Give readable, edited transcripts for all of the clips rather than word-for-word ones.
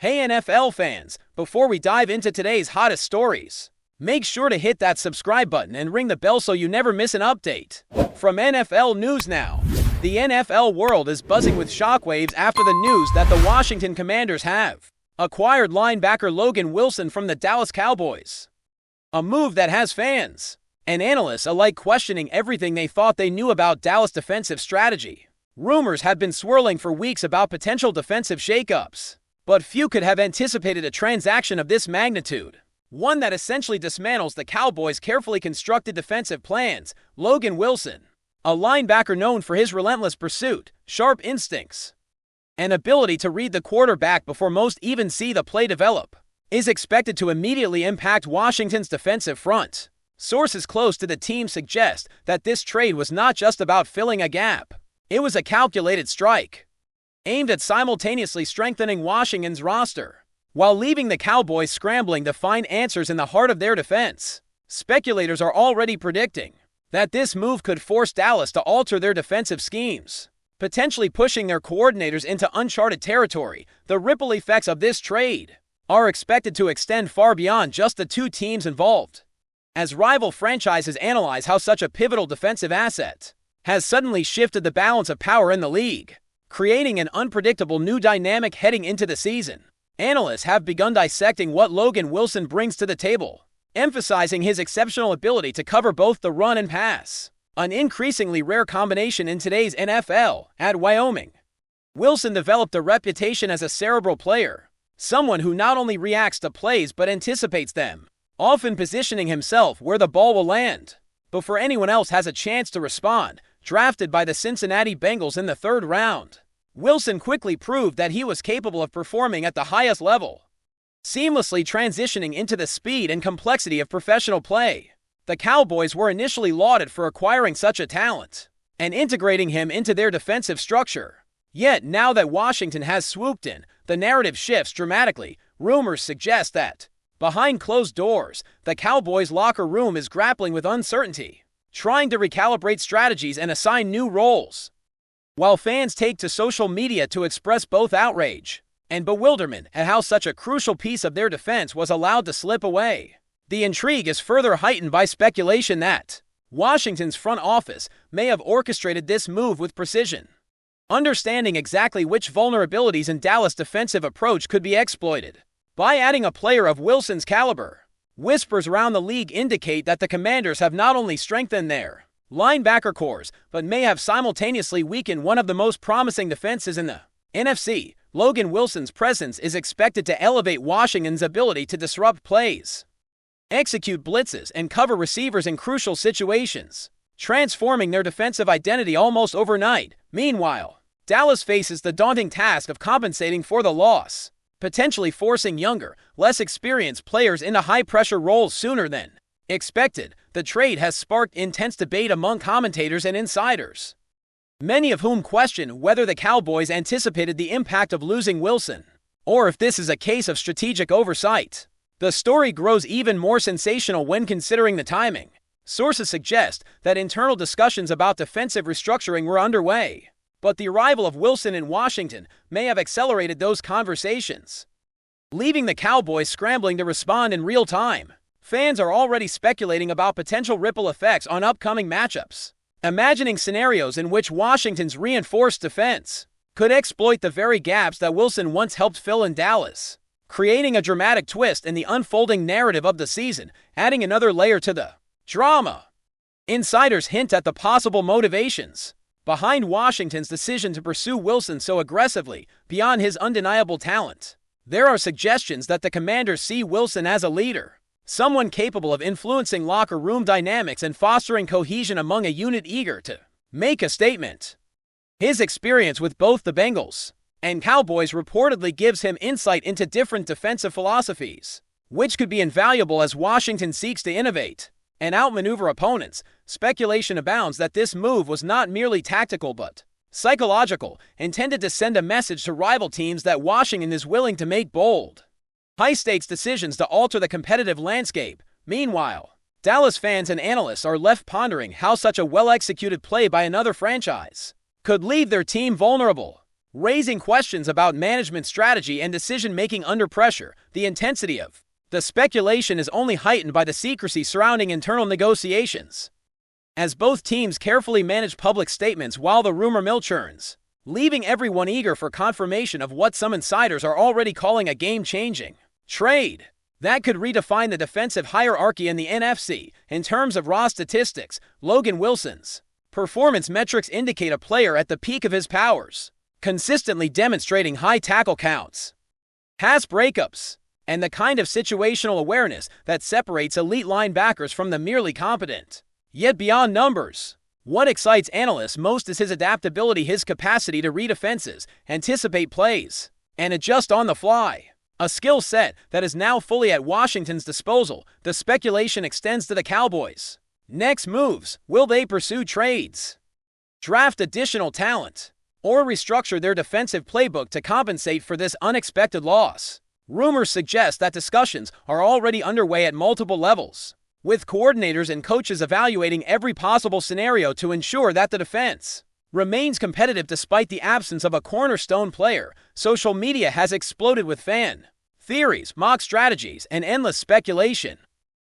Hey NFL fans, before we dive into today's hottest stories, make sure to hit that subscribe button and ring the bell so you never miss an update. From NFL News Now, the NFL world is buzzing with shockwaves after the news that the Washington Commanders have acquired linebacker Logan Wilson from the Dallas Cowboys. A move that has fans and analysts alike questioning everything they thought they knew about Dallas' defensive strategy. Rumors had been swirling for weeks about potential defensive shakeups, but few could have anticipated a transaction of this magnitude. One that essentially dismantles the Cowboys' carefully constructed defensive plans. Logan Wilson, a linebacker known for his relentless pursuit, sharp instincts, and ability to read the quarterback before most even see the play develop, is expected to immediately impact Washington's defensive front. Sources close to the team suggest that this trade was not just about filling a gap. It was a calculated strike, aimed at simultaneously strengthening Washington's roster, while leaving the Cowboys scrambling to find answers in the heart of their defense. Speculators are already predicting that this move could force Dallas to alter their defensive schemes, potentially pushing their coordinators into uncharted territory. The ripple effects of this trade are expected to extend far beyond just the two teams involved, as rival franchises analyze how such a pivotal defensive asset has suddenly shifted the balance of power in the league, creating an unpredictable new dynamic heading into the season. Analysts have begun dissecting what Logan Wilson brings to the table, emphasizing his exceptional ability to cover both the run and pass, an increasingly rare combination in today's NFL. At Wyoming, Wilson developed a reputation as a cerebral player, someone who not only reacts to plays but anticipates them, often positioning himself where the ball will land before anyone else has a chance to respond. Drafted by the Cincinnati Bengals in the 3rd round, Wilson quickly proved that he was capable of performing at the highest level, seamlessly transitioning into the speed and complexity of professional play. The Cowboys were initially lauded for acquiring such a talent and integrating him into their defensive structure. Yet now that Washington has swooped in, the narrative shifts dramatically. Rumors suggest that, behind closed doors, the Cowboys' locker room is grappling with uncertainty, trying to recalibrate strategies and assign new roles. While fans take to social media to express both outrage and bewilderment at how such a crucial piece of their defense was allowed to slip away, the intrigue is further heightened by speculation that Washington's front office may have orchestrated this move with precision, understanding exactly which vulnerabilities in Dallas' defensive approach could be exploited. By adding a player of Wilson's caliber, whispers around the league indicate that the Commanders have not only strengthened their linebacker cores, but may have simultaneously weakened one of the most promising defenses in the NFC. Logan Wilson's presence is expected to elevate Washington's ability to disrupt plays, execute blitzes, and cover receivers in crucial situations, transforming their defensive identity almost overnight. Meanwhile, Dallas faces the daunting task of compensating for the loss, potentially forcing younger, less experienced players into high-pressure roles sooner than expected. The trade has sparked intense debate among commentators and insiders, many of whom question whether the Cowboys anticipated the impact of losing Wilson, or if this is a case of strategic oversight. The story grows even more sensational when considering the timing. Sources suggest that internal discussions about defensive restructuring were underway, but the arrival of Wilson in Washington may have accelerated those conversations, leaving the Cowboys scrambling to respond in real time. Fans are already speculating about potential ripple effects on upcoming matchups, imagining scenarios in which Washington's reinforced defense could exploit the very gaps that Wilson once helped fill in Dallas, creating a dramatic twist in the unfolding narrative of the season, adding another layer to the drama. Insiders hint at the possible motivations behind Washington's decision to pursue Wilson so aggressively. Beyond his undeniable talent, there are suggestions that the Commanders see Wilson as a leader, someone capable of influencing locker room dynamics and fostering cohesion among a unit eager to make a statement. His experience with both the Bengals and Cowboys reportedly gives him insight into different defensive philosophies, which could be invaluable as Washington seeks to innovate and outmaneuver opponents. Speculation abounds that this move was not merely tactical but psychological, intended to send a message to rival teams that Washington is willing to make bold, high-stakes decisions to alter the competitive landscape. Meanwhile, Dallas fans and analysts are left pondering how such a well-executed play by another franchise could leave their team vulnerable. raising questions about management strategy and decision-making under pressure. The intensity of the speculation is only heightened by the secrecy surrounding internal negotiations, as both teams carefully manage public statements while the rumor mill churns, leaving everyone eager for confirmation of what some insiders are already calling a game-changing trade that could redefine the defensive hierarchy in the NFC. In terms of raw statistics, Logan Wilson's performance metrics indicate a player at the peak of his powers, consistently demonstrating high tackle counts, pass breakups, and the kind of situational awareness that separates elite linebackers from the merely competent. Yet beyond numbers, what excites analysts most is his adaptability, his capacity to read offenses, anticipate plays, and adjust on the fly. A skill set that is now fully at Washington's disposal. The speculation extends to the Cowboys' next moves. Will they pursue trades, draft additional talent, or restructure their defensive playbook to compensate for this unexpected loss? Rumors suggest that discussions are already underway at multiple levels, with coordinators and coaches evaluating every possible scenario to ensure that the defense remains competitive despite the absence of a cornerstone player. Social media has exploded with fan theories, mock strategies, and endless speculation,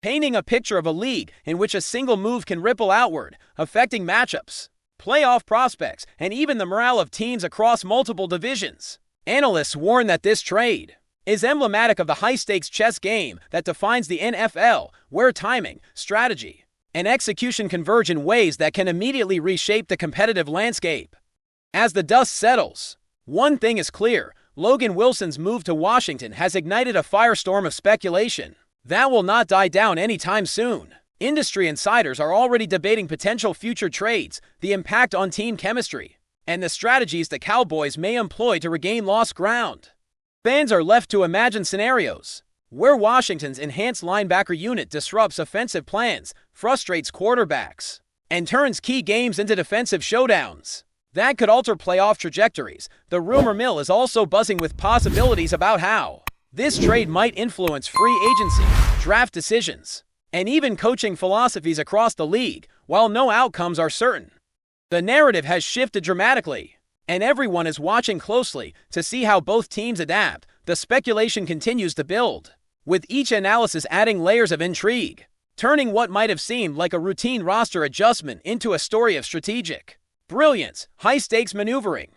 painting a picture of a league in which a single move can ripple outward, affecting matchups, playoff prospects, and even the morale of teams across multiple divisions. Analysts warn that this trade is emblematic of the high-stakes chess game that defines the NFL, where timing, strategy, and execution converge in ways that can immediately reshape the competitive landscape. As the dust settles, one thing is clear: Logan Wilson's move to Washington has ignited a firestorm of speculation that will not die down anytime soon. Industry insiders are already debating potential future trades, the impact on team chemistry, and the strategies the Cowboys may employ to regain lost ground. Fans are left to imagine scenarios where Washington's enhanced linebacker unit disrupts offensive plans, frustrates quarterbacks, and turns key games into defensive showdowns that could alter playoff trajectories. The rumor mill is also buzzing with possibilities about how this trade might influence free agency, draft decisions, and even coaching philosophies across the league. While no outcomes are certain, the narrative has shifted dramatically, and everyone is watching closely to see how both teams adapt. The speculation continues to build, with each analysis adding layers of intrigue, turning what might have seemed like a routine roster adjustment into a story of strategic brilliance, high-stakes maneuvering,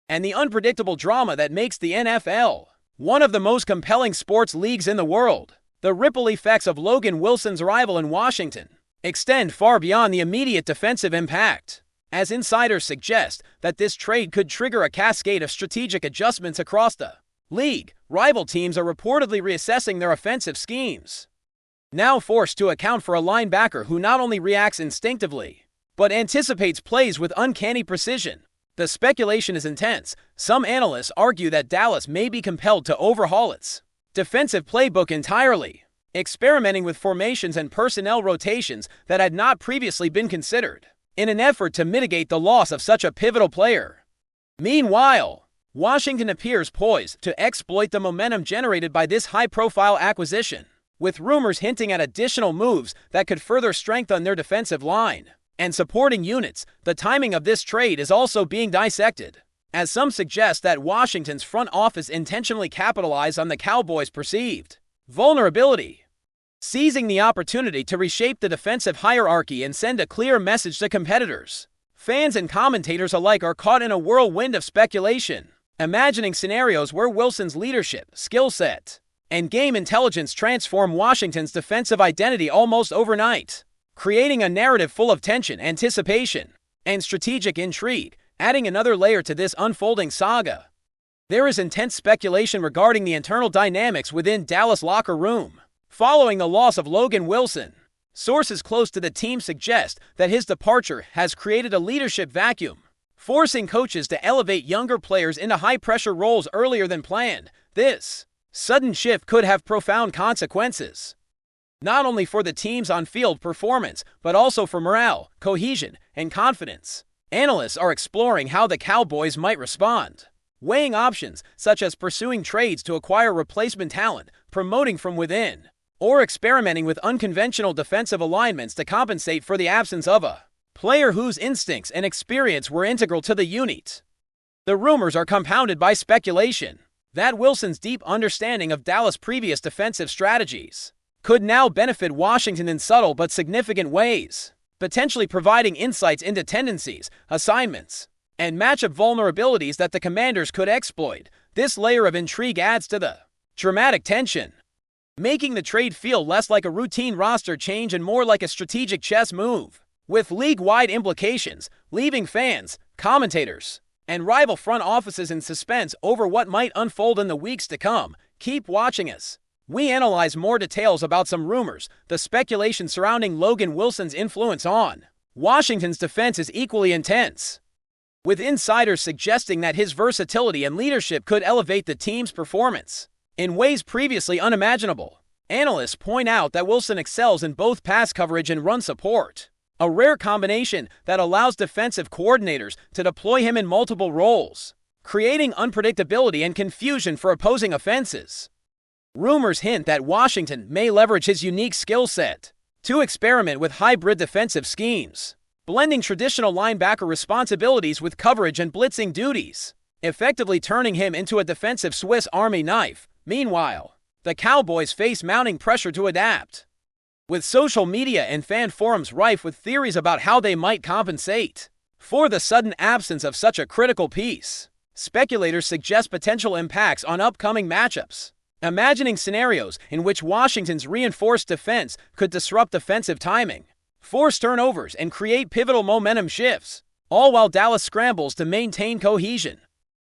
and the unpredictable drama that makes the NFL one of the most compelling sports leagues in the world. The ripple effects of Logan Wilson's arrival in Washington extend far beyond the immediate defensive impact, as insiders suggest that this trade could trigger a cascade of strategic adjustments across the league. Rival teams are reportedly reassessing their offensive schemes, now forced to account for a linebacker who not only reacts instinctively, but anticipates plays with uncanny precision. The speculation is intense. Some analysts argue that Dallas may be compelled to overhaul its defensive playbook entirely, experimenting with formations and personnel rotations that had not previously been considered, in an effort to mitigate the loss of such a pivotal player. Meanwhile, Washington appears poised to exploit the momentum generated by this high-profile acquisition, with rumors hinting at additional moves that could further strengthen their defensive line and supporting units. The timing of this trade is also being dissected, as some suggest that Washington's front office intentionally capitalized on the Cowboys' perceived vulnerability, seizing the opportunity to reshape the defensive hierarchy and send a clear message to competitors. Fans and commentators alike are caught in a whirlwind of speculation, imagining scenarios where Wilson's leadership, skill set, and game intelligence transform Washington's defensive identity almost overnight, creating a narrative full of tension, anticipation, and strategic intrigue. Adding another layer to this unfolding saga, there is intense speculation regarding the internal dynamics within Dallas' locker room following the loss of Logan Wilson. Sources close to the team suggest that his departure has created a leadership vacuum, forcing coaches to elevate younger players into high-pressure roles earlier than planned. This sudden shift could have profound consequences, not only for the team's on-field performance, but also for morale, cohesion, and confidence. Analysts are exploring how the Cowboys might respond, weighing options such as pursuing trades to acquire replacement talent, promoting from within, or experimenting with unconventional defensive alignments to compensate for the absence of a player whose instincts and experience were integral to the unit. The rumors are compounded by speculation that Wilson's deep understanding of Dallas' previous defensive strategies could now benefit Washington in subtle but significant ways, potentially providing insights into tendencies, assignments, and matchup vulnerabilities that the Commanders could exploit. This layer of intrigue adds to the dramatic tension, making the trade feel less like a routine roster change and more like a strategic chess move, with league-wide implications, leaving fans, commentators, and rival front offices in suspense over what might unfold in the weeks to come. Keep watching us. We analyze more details about some rumors. The speculation surrounding Logan Wilson's influence on Washington's defense is equally intense, with insiders suggesting that his versatility and leadership could elevate the team's performance in ways previously unimaginable. Analysts point out that Wilson excels in both pass coverage and run support, a rare combination that allows defensive coordinators to deploy him in multiple roles, creating unpredictability and confusion for opposing offenses. Rumors hint that Washington may leverage his unique skill set to experiment with hybrid defensive schemes, blending traditional linebacker responsibilities with coverage and blitzing duties, effectively turning him into a defensive Swiss Army knife. Meanwhile, the Cowboys face mounting pressure to adapt, with social media and fan forums rife with theories about how they might compensate for the sudden absence of such a critical piece. Speculators suggest potential impacts on upcoming matchups, imagining scenarios in which Washington's reinforced defense could disrupt defensive timing, force turnovers, and create pivotal momentum shifts, all while Dallas scrambles to maintain cohesion.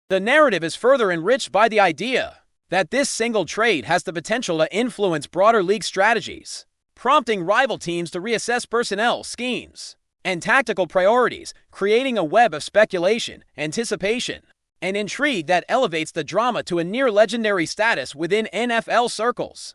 The narrative is further enriched by the idea that this single trade has the potential to influence broader league strategies, prompting rival teams to reassess personnel, schemes, and tactical priorities, creating a web of speculation, anticipation, and intrigue that elevates the drama to a near-legendary status within NFL circles.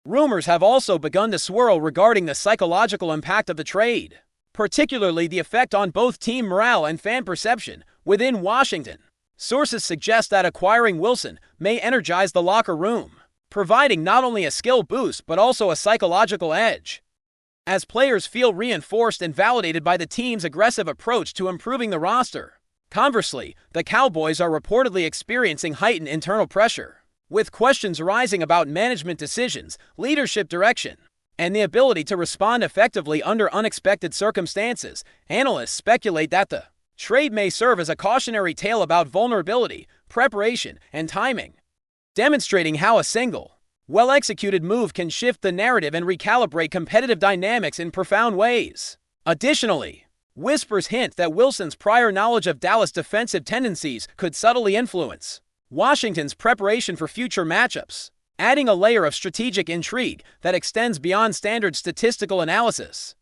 Rumors have also begun to swirl regarding the psychological impact of the trade, particularly the effect on both team morale and fan perception within Washington. Sources suggest that acquiring Wilson may energize the locker room, providing not only a skill boost but also a psychological edge, as players feel reinforced and validated by the team's aggressive approach to improving the roster. Conversely, the Cowboys are reportedly experiencing heightened internal pressure, with questions arising about management decisions, leadership direction, and the ability to respond effectively under unexpected circumstances. Analysts speculate that the trade may serve as a cautionary tale about vulnerability, preparation, and timing, demonstrating how a single, well-executed move can shift the narrative and recalibrate competitive dynamics in profound ways. Additionally, whispers hint that Wilson's prior knowledge of Dallas' defensive tendencies could subtly influence Washington's preparation for future matchups, adding a layer of strategic intrigue that extends beyond standard statistical analysis.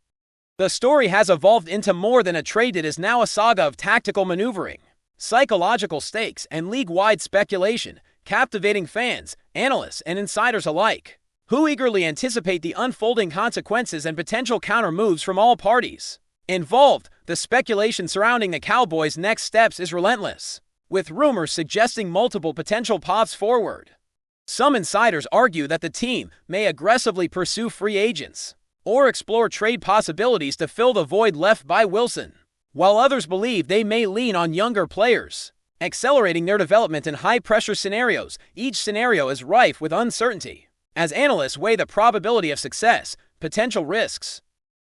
The story has evolved into more than a trade. It is now a saga of tactical maneuvering, psychological stakes, and league-wide speculation, captivating fans, analysts, and insiders alike, who eagerly anticipate the unfolding consequences and potential counter-moves from all parties involved. The speculation surrounding the Cowboys' next steps is relentless, with rumors suggesting multiple potential paths forward. Some insiders argue that the team may aggressively pursue free agents or explore trade possibilities to fill the void left by Wilson, while others believe they may lean on younger players, accelerating their development in high-pressure scenarios. Each scenario is rife with uncertainty, as analysts weigh the probability of success, potential risks,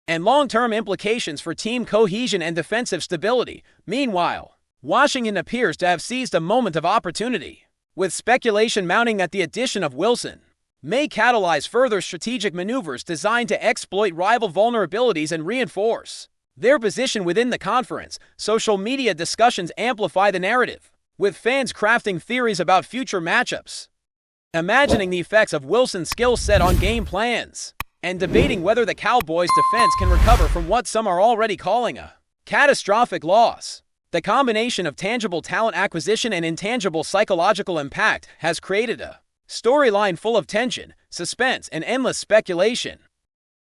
and long-term implications for team cohesion and defensive stability. Meanwhile, Washington appears to have seized a moment of opportunity, with speculation mounting that the addition of Wilson may catalyze further strategic maneuvers designed to exploit rival vulnerabilities and reinforce their position within the conference. Social media discussions amplify the narrative, with fans crafting theories about future matchups, imagining the effects of Wilson's skill set on game plans, and debating whether the Cowboys' defense can recover from what some are already calling a catastrophic loss. The combination of tangible talent acquisition and intangible psychological impact has created a storyline full of tension, suspense, and endless speculation,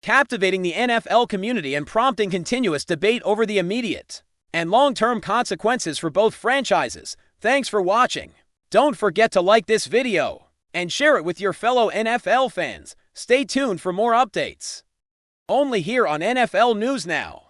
captivating the NFL community and prompting continuous debate over the immediate and long-term consequences for both franchises. Thanks for watching. Don't forget to like this video and share it with your fellow NFL fans. Stay tuned for more updates, only here on NFL News Now.